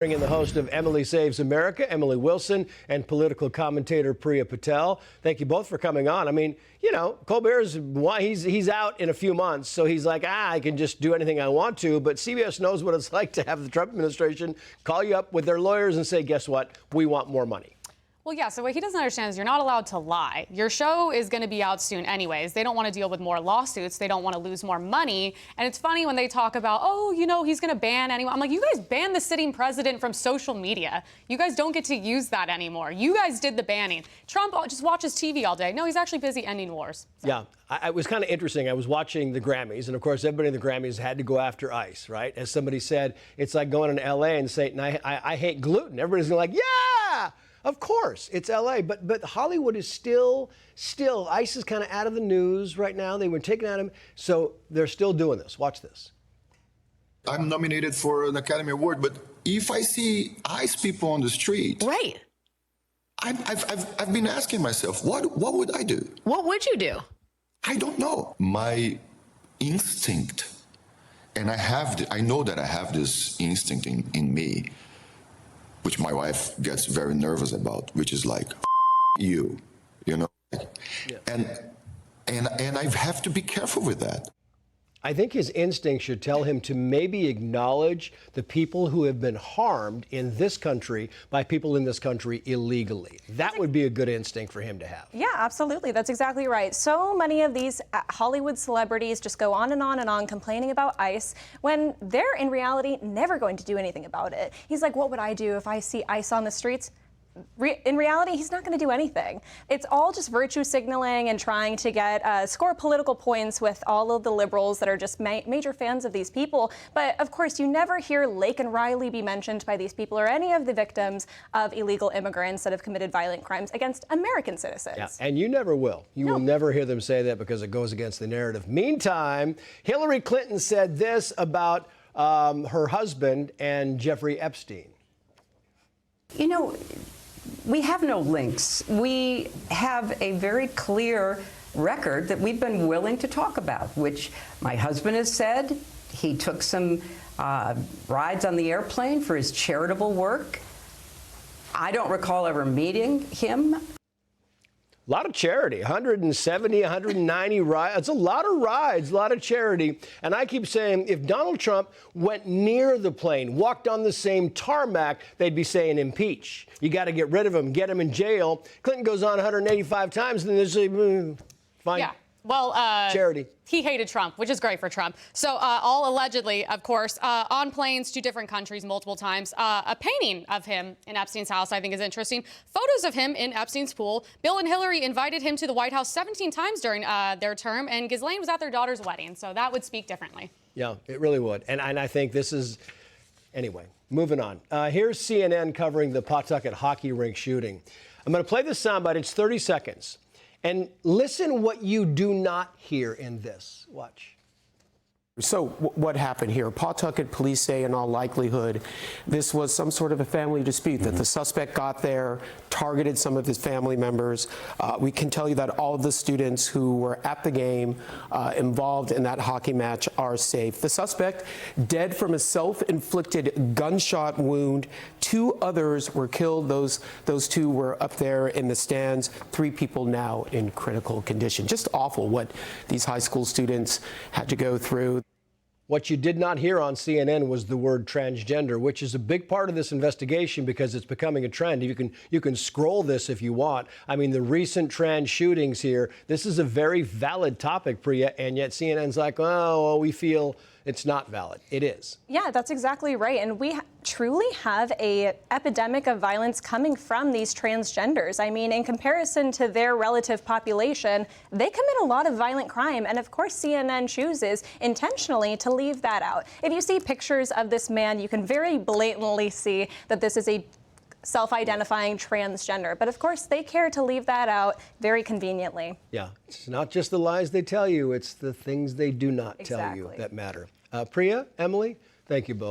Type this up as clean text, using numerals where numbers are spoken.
Bring in the host of Emily Saves America, Emily Wilson, and political commentator Priya Patel. Thank you both for coming on. I mean, you know, Colbert's he's out in a few months, so he's like, I can just do anything I want to. But CBS knows what it's like to have the Trump administration call you up with their lawyers and say, guess what? We want more money. Well, yeah, so what he doesn't understand is you're not allowed to lie. Your show is going to be out soon anyways. They don't want to deal with more lawsuits. They don't want to lose more money. And it's funny when they talk about, oh, you know, he's going to ban anyone. I'm like, you guys banned the sitting president from social media. You guys don't get to use that anymore. You guys did the banning. Trump just watches TV all day. No, he's actually busy ending wars. So. Yeah, it was kind of interesting. I was watching the Grammys, and of course, everybody in the Grammys had to go after ICE, right? As somebody said, it's like going to L.A. and saying, I hate gluten. Everybody's like, yeah! Of course, it's L.A., but Hollywood is still, ICE is kind of out of the news right now. They were taken out of him, so they're still doing this. Watch this. I'm nominated for an Academy Award, but if I see ICE people on the street, right, I've been asking myself, what would I do? What would you do? I don't know. My instinct, and I know that I have this instinct in me, which my wife gets very nervous about, which is like, you know? Yeah. And I have to be careful with that. I think his instinct should tell him to maybe acknowledge the people who have been harmed in this country by people in this country illegally. That would be a good instinct for him to have. Yeah, absolutely. That's exactly right. So many of these Hollywood celebrities just go on and on and on complaining about ICE when they're in reality never going to do anything about it. He's like, what would I do if I see ICE on the streets? In reality, he's not going to do anything. It's all just virtue signaling and trying to get score political points with all of the liberals that are just major fans of these people. But of course, you never hear Lake and Riley be mentioned by these people or any of the victims of illegal immigrants that have committed violent crimes against American citizens. Yeah, and you never will. You will never hear them say that because it goes against the narrative. Meantime, Hillary Clinton said this about her husband and Jeffrey Epstein. You know, we have no links. We have a very clear record that we've been willing to talk about, which my husband has said. He took some rides on the airplane for his charitable work. I don't recall ever meeting him. A lot of charity, 170, 190 rides. It's a lot of rides, a lot of charity. And I keep saying if Donald Trump went near the plane, walked on the same tarmac, they'd be saying impeach. You got to get rid of him, get him in jail. Clinton goes on 185 times, and then they say, fine. Yeah. Well, charity. He hated Trump, which is great for Trump. So all allegedly, of course, on planes to different countries multiple times. A painting of him in Epstein's house, I think, is interesting. Photos of him in Epstein's pool. Bill and Hilary invited him to the White House 17 times during their term, and Ghislaine was at their daughter's wedding. So that would speak differently. Yeah, it really would. And I think this is... Anyway, moving on. Here's CNN covering the Pawtucket hockey rink shooting. I'm going to play this soundbite. It's 30 seconds. And listen what you do not hear in this. Watch. So what happened here? Pawtucket police say in all likelihood this was some sort of a family dispute, that the suspect got there, targeted some of his family members. We can tell you that all of the students who were at the game involved in that hockey match are safe. The suspect dead from a self-inflicted gunshot wound. 2 others were killed. Those 2 were up there in the stands. 3 people now in critical condition. Just awful what these high school students had to go through. What you did not hear on CNN was the word transgender, which is a big part of this investigation because it's becoming a trend. You can scroll this if you want. I mean, the recent trans shootings here, this is a very valid topic, Priya, and yet CNN's like, oh, we feel it's not valid. It is. Yeah, that's exactly right. And we truly have an epidemic of violence coming from these transgenders. I mean, in comparison to their relative population, they commit a lot of violent crime. And of course, CNN chooses intentionally to leave that out. If you see pictures of this man, you can very blatantly see that this is a self-identifying transgender. But of course, they care to leave that out very conveniently. Yeah, it's not just the lies they tell you, it's the things they do not tell you that matter. Priya, Emily, thank you both.